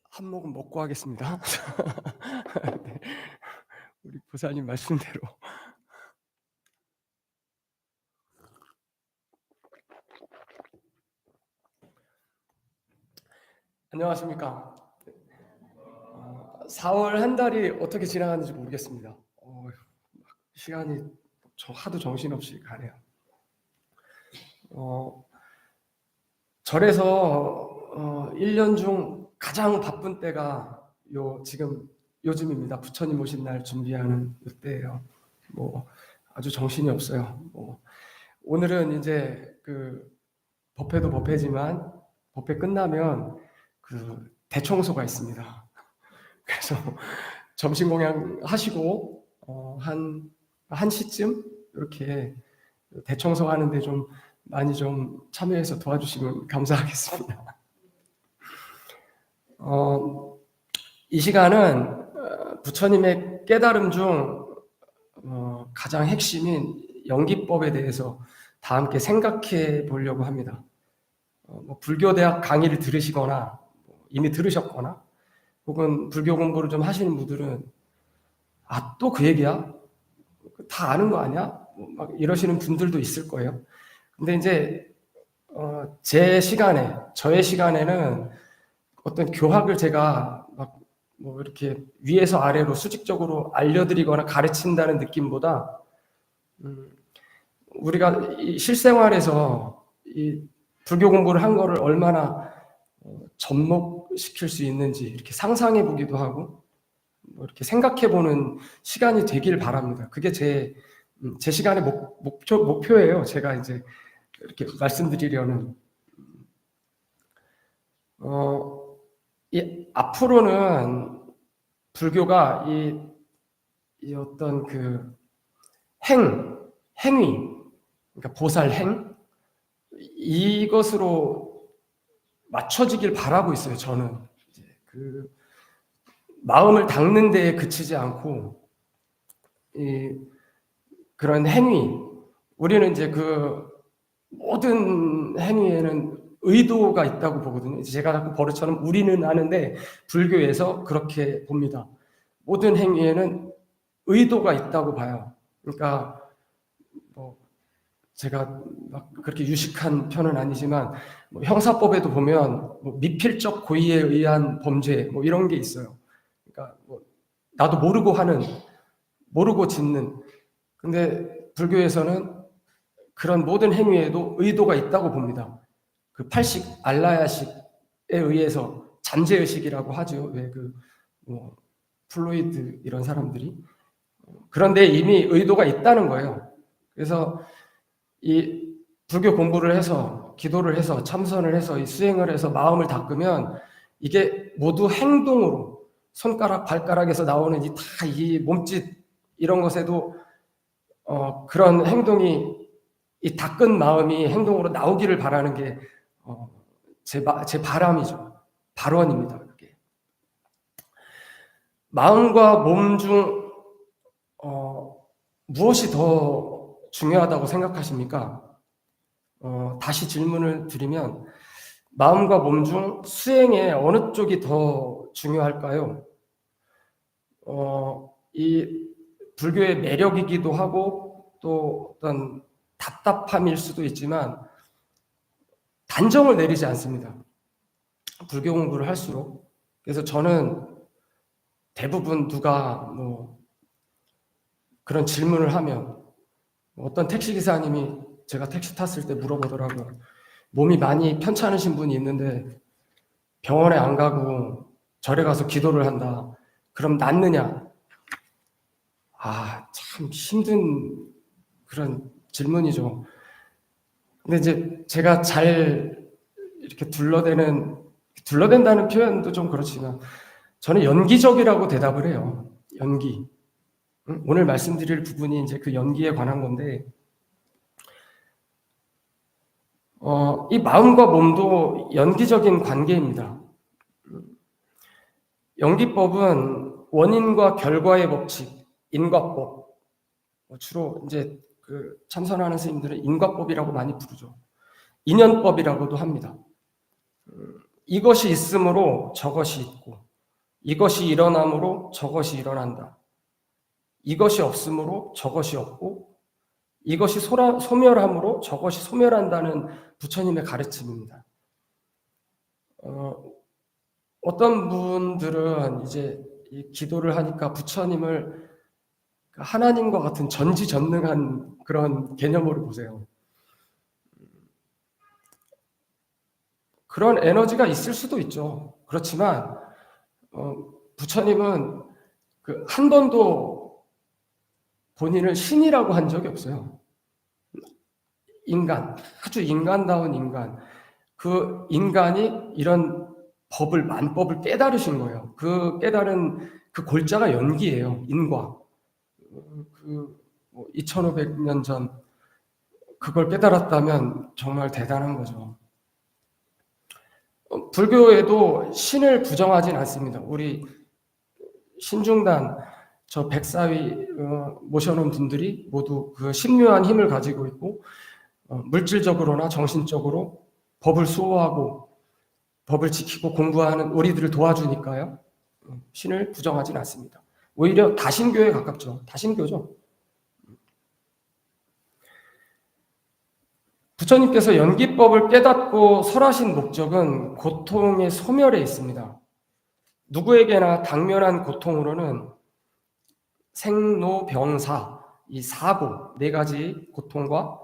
한 모금 먹고 하겠습니다. 네. 우리 보살님 말씀대로. 안녕하십니까. 4월 한 달이 어떻게 지나갔는지 모르겠습니다. 시간이 하도 정신없이 가네요. 절에서 1년 중 가장 바쁜 때가 지금 요즘입니다. 부처님 오신 날 준비하는 이때예요. 아주 정신이 없어요. 오늘은 이제 법회도 법회지만 법회 끝나면 대청소가 있습니다. 그래서 점심 공양 하시고 한 1시쯤 이렇게 대청소 하는데 좀 많이 좀 참여해서 도와주시면 감사하겠습니다. 이 시간은 부처님의 깨달음 중 가장 핵심인 연기법에 대해서 다 함께 생각해 보려고 합니다. 불교대학 강의를 들으시거나 이미 들으셨거나 혹은 불교 공부를 좀 하시는 분들은 또 그 얘기야? 다 아는 거 아니야? 막 이러시는 분들도 있을 거예요. 근데 이제 저의 시간에는 어떤 교학을 제가 이렇게 위에서 아래로 수직적으로 알려드리거나 가르친다는 느낌보다 우리가 이 실생활에서 이 불교 공부를 한 거를 얼마나 접목시킬 수 있는지 이렇게 상상해 보기도 하고 이렇게 생각해 보는 시간이 되길 바랍니다. 그게 제 시간의 목표예요. 제가 이제 이렇게 말씀드리려는. 앞으로는 불교가 이 어떤 행위, 그러니까 보살행, 이것으로 맞춰지길 바라고 있어요. 저는 이제 마음을 닦는 데에 그치지 않고 그런 행위, 우리는 이제 모든 행위에는 의도가 있다고 보거든요. 제가 자꾸 버릇처럼 우리는 하는데 불교에서 그렇게 봅니다. 모든 행위에는 의도가 있다고 봐요. 그러니까 제가 막 그렇게 유식한 편은 아니지만 형사법에도 보면 미필적 고의에 의한 범죄 이런 게 있어요. 그러니까 나도 모르고 짓는. 근데 불교에서는 그런 모든 행위에도 의도가 있다고 봅니다. 8식 알라야식에 의해서 잠재의식이라고 하죠. 왜 플로이드 이런 사람들이. 그런데 이미 의도가 있다는 거예요. 그래서 이 불교 공부를 해서 기도를 해서 참선을 해서 이 수행을 해서 마음을 닦으면 이게 모두 행동으로 손가락 발가락에서 나오는 이 몸짓 이런 것에도 그런 행동이 이 닦은 마음이 행동으로 나오기를 바라는 게 제 바람이죠. 발언입니다. 그게. 마음과 몸 중 무엇이 더 중요하다고 생각하십니까? 다시 질문을 드리면 마음과 몸 중 수행에 어느 쪽이 더 중요할까요? 이 불교의 매력이기도 하고 또 어떤 답답함일 수도 있지만 단정을 내리지 않습니다. 불교 공부를 할수록. 그래서 저는 대부분 누가 그런 질문을 하면 어떤 택시기사님이 제가 택시 탔을 때 물어보더라고요. 몸이 많이 편찮으신 분이 있는데 병원에 안 가고 절에 가서 기도를 한다. 그럼 낫느냐? 참 힘든 그런 질문이죠. 근데 이제 제가 잘 이렇게 둘러댄다는 표현도 좀 그렇지만 저는 연기적이라고 대답을 해요. 연기. 오늘 말씀드릴 부분이 이제 그 연기에 관한 건데, 이 마음과 몸도 연기적인 관계입니다. 연기법은 원인과 결과의 법칙, 인과법, 주로 이제 그 참선하는 스님들은 인과법이라고 많이 부르죠. 인연법이라고도 합니다. 이것이 있으므로 저것이 있고, 이것이 일어남으로 저것이 일어난다. 이것이 없으므로 저것이 없고, 이것이 소멸함으로 저것이 소멸한다는 부처님의 가르침입니다. 어떤 분들은 이제 이 기도를 하니까 부처님을 하나님과 같은 전지전능한 그런 개념으로 보세요. 그런 에너지가 있을 수도 있죠. 그렇지만 부처님은 한 번도 본인을 신이라고 한 적이 없어요. 인간, 아주 인간다운 인간. 그 인간이 이런 만법을 깨달으신 거예요. 그 깨달은 그 골자가 연기예요. 인과. 2500년 전 그걸 깨달았다면 정말 대단한 거죠. 불교에도 신을 부정하진 않습니다. 우리 신중단 저 백사위 모셔놓은 분들이 모두 그 신묘한 힘을 가지고 있고 물질적으로나 정신적으로 법을 수호하고 법을 지키고 공부하는 우리들을 도와주니까요. 신을 부정하진 않습니다. 오히려 다신교에 가깝죠. 다신교죠. 부처님께서 연기법을 깨닫고 설하신 목적은 고통의 소멸에 있습니다. 누구에게나 당면한 고통으로는 생로병사, 이 사고, 4가지 고통과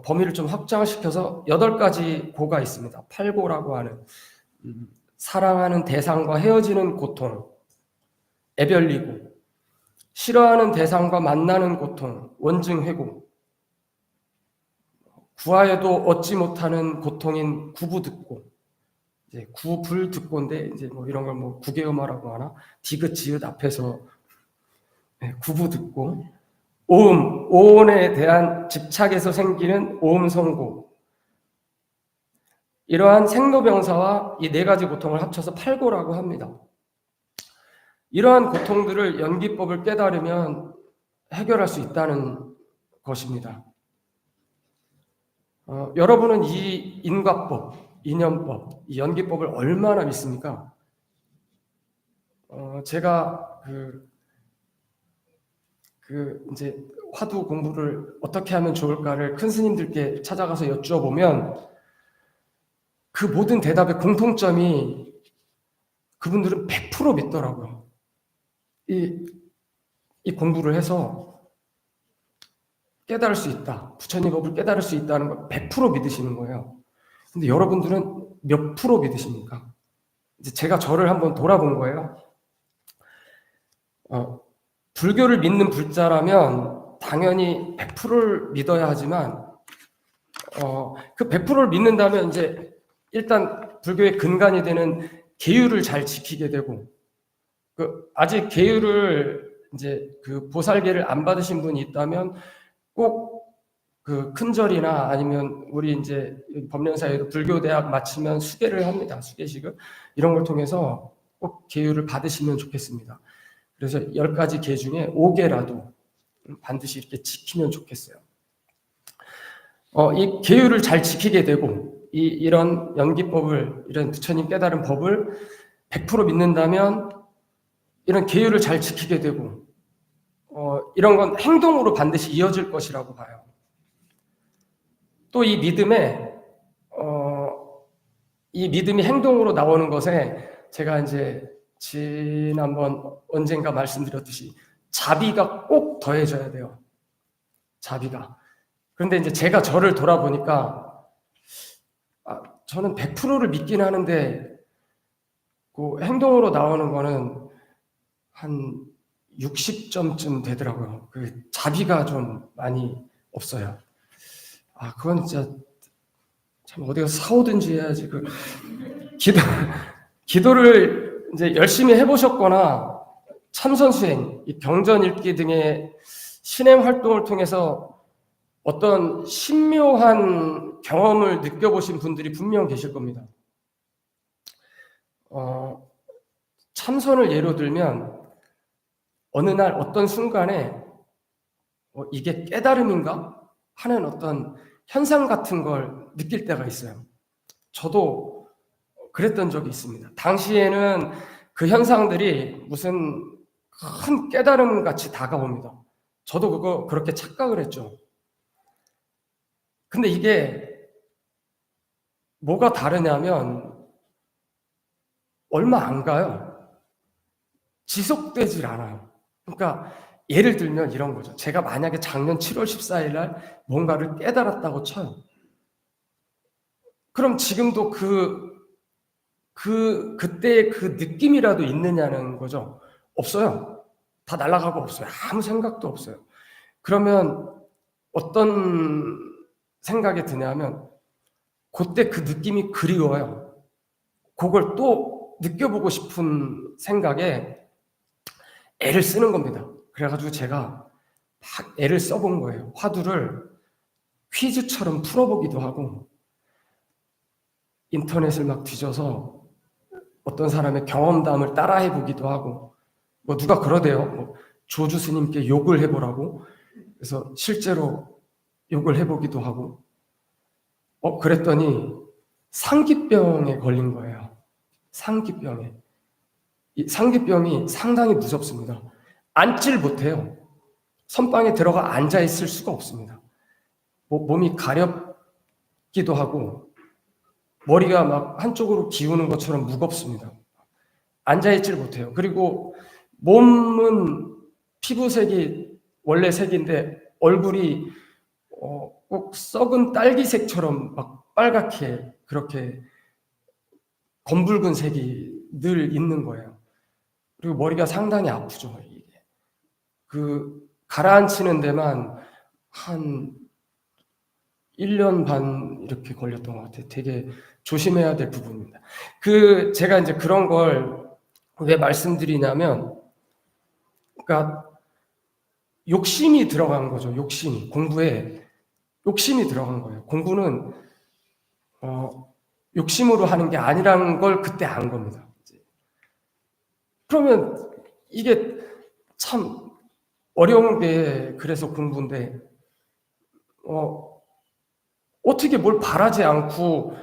범위를 좀 확장시켜서 8가지 고가 있습니다. 8고라고 하는 사랑하는 대상과 헤어지는 고통, 애별리고, 싫어하는 대상과 만나는 고통, 원증회고, 구하여도 얻지 못하는 고통인 구부듣고, 이제 구불듣고인데 이제 뭐 이런 걸 구개음화라고 하나, 디귿 지읒 앞에서 구부듣고, 오음에 대한 집착에서 생기는 오음성고, 이러한 생로병사와 이 4가지 고통을 합쳐서 8고라고 합니다. 이러한 고통들을 연기법을 깨달으면 해결할 수 있다는 것입니다. 여러분은 이 인과법, 인연법, 이 연기법을 얼마나 믿습니까? 제가 이제 화두 공부를 어떻게 하면 좋을까를 큰 스님들께 찾아가서 여쭈어보면 그 모든 대답의 공통점이 그분들은 100% 믿더라고요. 이 공부를 해서 깨달을 수 있다. 부처님 법을 깨달을 수 있다는 걸 100% 믿으시는 거예요. 근데 여러분들은 몇 프로 믿으십니까? 이제 제가 저를 한번 돌아본 거예요. 불교를 믿는 불자라면 당연히 100%를 믿어야 하지만 그 100%를 믿는다면 이제 일단 불교의 근간이 되는 계율을 잘 지키게 되고 아직 계율을 이제 보살계를 안 받으신 분이 있다면 꼭 큰절이나 아니면 우리 이제 법령사에도 불교대학 마치면 수계를 합니다. 수계식을 이런 걸 통해서 꼭 계율을 받으시면 좋겠습니다. 그래서 10가지 계 중에 5개라도 반드시 이렇게 지키면 좋겠어요. 이 계율을 잘 지키게 되고 이런 연기법을, 이런 부처님 깨달은 법을 100% 믿는다면 이런 계율을 잘 지키게 되고 이런 건 행동으로 반드시 이어질 것이라고 봐요. 또 이 믿음이 행동으로 나오는 것에 제가 이제 지난번 언젠가 말씀드렸듯이 자비가 꼭 더해져야 돼요. 자비가. 그런데 이제 제가 저를 돌아보니까 저는 100%를 믿긴 하는데 행동으로 나오는 거는 한 60점쯤 되더라고요. 자비가 좀 많이 없어요. 그건 진짜 참 어디 가서 사오든지 해야지. 기도를 이제 열심히 해보셨거나 참선 수행, 이 병전 읽기 등의 신행 활동을 통해서 어떤 신묘한 경험을 느껴보신 분들이 분명 계실 겁니다. 참선을 예로 들면 어느 날 어떤 순간에 이게 깨달음인가 하는 어떤 현상 같은 걸 느낄 때가 있어요. 저도 그랬던 적이 있습니다. 당시에는 그 현상들이 무슨 큰 깨달음 같이 다가옵니다. 저도 그렇게 착각을 했죠. 근데 이게 뭐가 다르냐면 얼마 안 가요. 지속되질 않아요. 그러니까 예를 들면 이런 거죠. 제가 만약에 작년 7월 14일 날 뭔가를 깨달았다고 쳐요. 그럼 지금도 그때의 그 느낌이라도 있느냐는 거죠. 없어요. 다 날아가고 없어요. 아무 생각도 없어요. 그러면 어떤 생각이 드냐면 그때 그 느낌이 그리워요. 그걸 또 느껴보고 싶은 생각에 애를 쓰는 겁니다. 그래가지고 제가 막 애를 써본 거예요. 화두를 퀴즈처럼 풀어보기도 하고 인터넷을 막 뒤져서 어떤 사람의 경험담을 따라해보기도 하고 뭐 누가 그러대요. 뭐 조주 스님께 욕을 해보라고. 그래서 실제로 욕을 해보기도 하고 그랬더니 상기병에 걸린 거예요. 상기병에. 이 상기병이 상당히 무섭습니다. 앉질 못해요. 선방에 들어가 앉아 있을 수가 없습니다. 몸이 가렵기도 하고 머리가 막 한쪽으로 기우는 것처럼 무겁습니다. 앉아 있질 못해요. 그리고 몸은 피부색이 원래 색인데 얼굴이 꼭 썩은 딸기색처럼 막 빨갛게 그렇게 검붉은 색이 늘 있는 거예요. 그리고 머리가 상당히 아프죠. 이게 가라앉히는 데만 한 1년 반 이렇게 걸렸던 것 같아요. 되게 조심해야 될 부분입니다. 제가 이제 그런 걸 왜 말씀드리냐면, 그러니까 욕심이 들어간 거죠. 공부에 욕심이 들어간 거예요. 공부는 욕심으로 하는 게 아니라는 걸 그때 안 겁니다. 그러면 이게 참 어려운 게 그래서 공부인데 어떻게 뭘 바라지 않고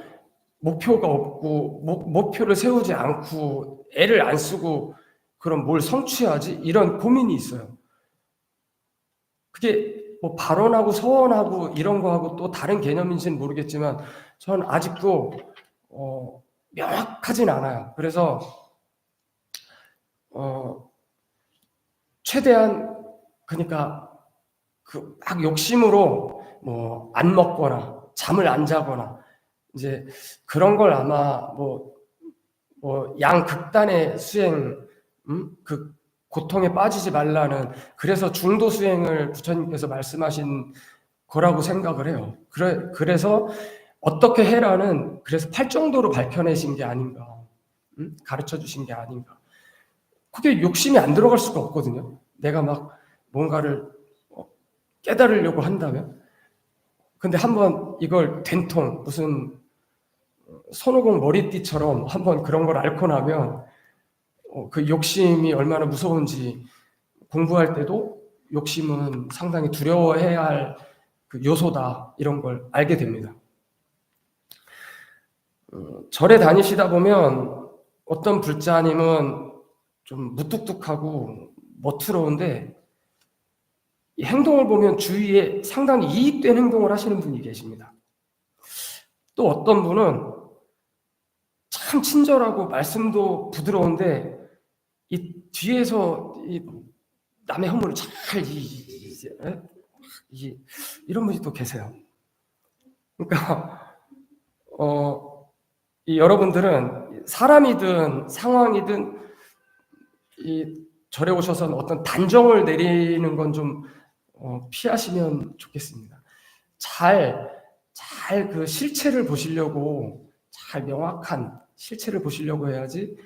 목표가 없고 목표를 세우지 않고 애를 안 쓰고 그럼 뭘 성취하지? 이런 고민이 있어요. 그게 뭐 발언하고 서원하고 이런 거하고 또 다른 개념인지는 모르겠지만 저는 아직도 명확하진 않아요. 그래서 최대한 그러니까 막 욕심으로 뭐 안 먹거나 잠을 안 자거나 이제 그런 걸 아마 뭐 양극단의 수행, 그 고통에 빠지지 말라는 그래서 중도 수행을 부처님께서 말씀하신 거라고 생각을 해요. 그래서 어떻게 해라는 그래서 팔정도로 밝혀내신 게 아닌가, 가르쳐 주신 게 아닌가. 그게 욕심이 안 들어갈 수가 없거든요. 내가 막 뭔가를 깨달으려고 한다면. 근데 한번 이걸 된통 무슨 손오공 머리띠처럼 한번 그런 걸 앓고 나면 그 욕심이 얼마나 무서운지 공부할 때도 욕심은 상당히 두려워해야 할 그 요소다 이런 걸 알게 됩니다. 절에 다니시다 보면 어떤 불자님은 좀 무뚝뚝하고 멋스러운데 이 행동을 보면 주위에 상당히 이익된 행동을 하시는 분이 계십니다. 또 어떤 분은 참 친절하고 말씀도 부드러운데 이 뒤에서 이 남의 허물을 잘 이런 분이 또 계세요. 그러니까 여러분들은 사람이든 상황이든 이 절에 오셔서 어떤 단정을 내리는 건 좀 피하시면 좋겠습니다. 잘 그 실체를 보시려고 잘 명확한 실체를 보시려고 해야지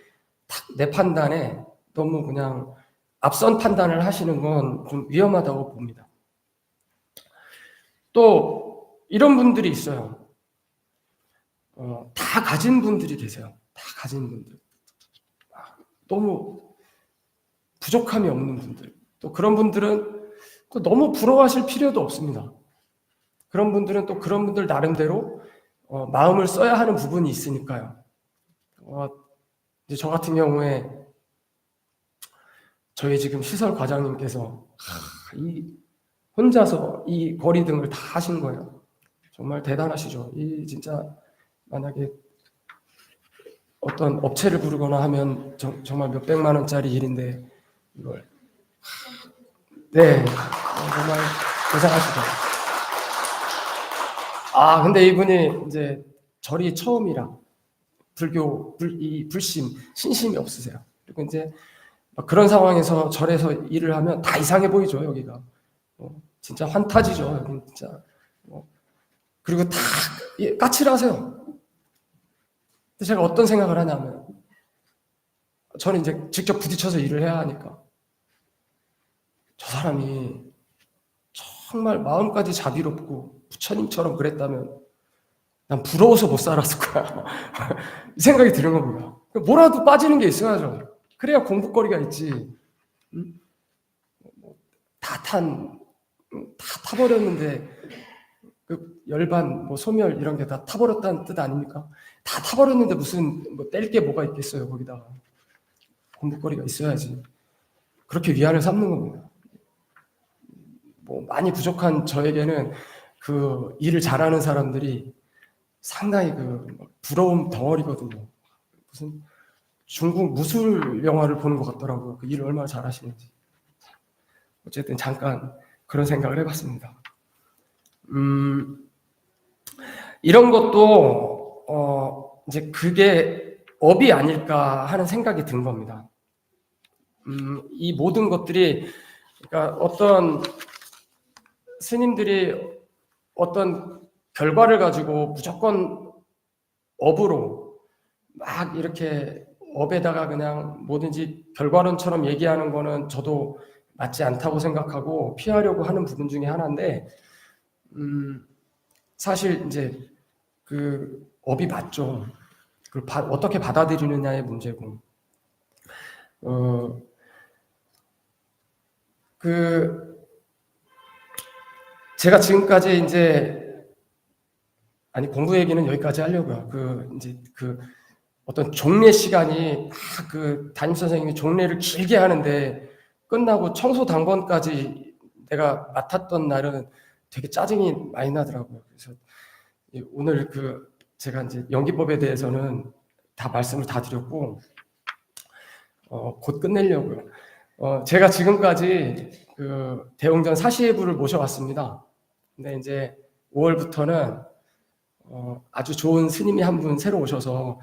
딱 내 판단에 너무 그냥 앞선 판단을 하시는 건 좀 위험하다고 봅니다. 또 이런 분들이 있어요. 다 가진 분들이 계세요. 다 가진 분들. 너무 부족함이 없는 분들. 또 그런 분들은 또 너무 부러워하실 필요도 없습니다. 그런 분들은 또 그런 분들 나름대로 마음을 써야 하는 부분이 있으니까요. 이제 저 같은 경우에 저희 지금 시설 과장님께서 혼자서 이 거리등을 다 하신 거예요. 정말 대단하시죠. 이 진짜 만약에 어떤 업체를 부르거나 하면 정말 몇백만 원짜리 일인데 이걸 네 정말 고생하시죠. 근데 이분이 이제 절이 처음이라 이 불심, 신심이 없으세요. 그리고 이제 그런 상황에서 절에서 일을 하면 다 이상해 보이죠, 여기가. 진짜 환타지죠, 여기 진짜. 그리고 다 까칠하세요. 근데 제가 어떤 생각을 하냐면, 저는 이제 직접 부딪혀서 일을 해야 하니까, 저 사람이 정말 마음까지 자비롭고 부처님처럼 그랬다면 난 부러워서 못 살았을 거야. 이 생각이 드는 겁니다. 뭐라도 빠지는 게 있어야죠. 그래야 공부거리가 있지. 다 타버렸는데 그 열반, 소멸 이런 게 다 타버렸다는 뜻 아닙니까? 다 타버렸는데 무슨 뗄 게 뭐가 있겠어요. 거기다가 공부거리가 있어야지. 그렇게 위안을 삼는 겁니다. 많이 부족한 저에게는 그 일을 잘하는 사람들이 상당히 그 부러움 덩어리거든요. 무슨 중국 무술 영화를 보는 것 같더라고요. 그 일을 얼마나 잘하시는지. 어쨌든 잠깐 그런 생각을 해봤습니다. 이런 것도 이제 그게 업이 아닐까 하는 생각이 든 겁니다. 이 모든 것들이 그러니까 어떤 스님들이 어떤 결과를 가지고 무조건 업으로 막 이렇게 업에다가 그냥 뭐든지 결과론처럼 얘기하는 거는 저도 맞지 않다고 생각하고 피하려고 하는 부분 중에 하나인데, 사실 이제 그 업이 맞죠. 그걸 어떻게 받아들이느냐의 문제고, 제가 지금까지 이제 공부 얘기는 여기까지 하려고요. 이제 어떤 종례 시간이 그 담임 선생님이 종례를 길게 하는데 끝나고 청소 당번까지 내가 맡았던 날은 되게 짜증이 많이 나더라고요. 그래서 오늘 제가 이제 연기법에 대해서는 다 말씀을 다 드렸고 곧 끝내려고요. 제가 지금까지 대웅전 사시예부를 모셔왔습니다. 근데 이제 5월부터는 아주 좋은 스님이 한 분 새로 오셔서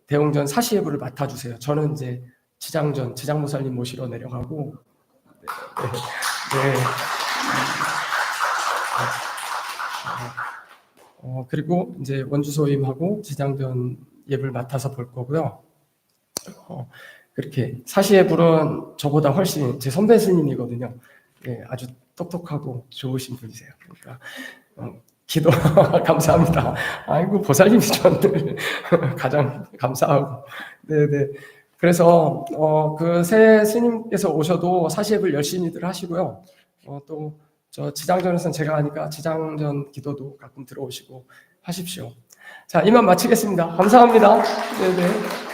대웅전 사시예부를 맡아주세요. 저는 이제 지장보살님 모시러 내려가고, 그리고 이제 원주소임하고 지장전 예불 맡아서 볼 거고요. 그렇게 사시예불은 저보다 훨씬 제 선배 스님이거든요. 아주 똑똑하고 좋으신 분이세요. 그러니까 기도 감사합니다. 아이고 보살님이 저를 가장 감사하고. 네네. 그래서 그 새 스님께서 오셔도 사시예불 열심히들 하시고요. 또 저 지장전에서는 제가 하니까 지장전 기도도 가끔 들어오시고 하십시오. 자, 이만 마치겠습니다. 감사합니다. 네네.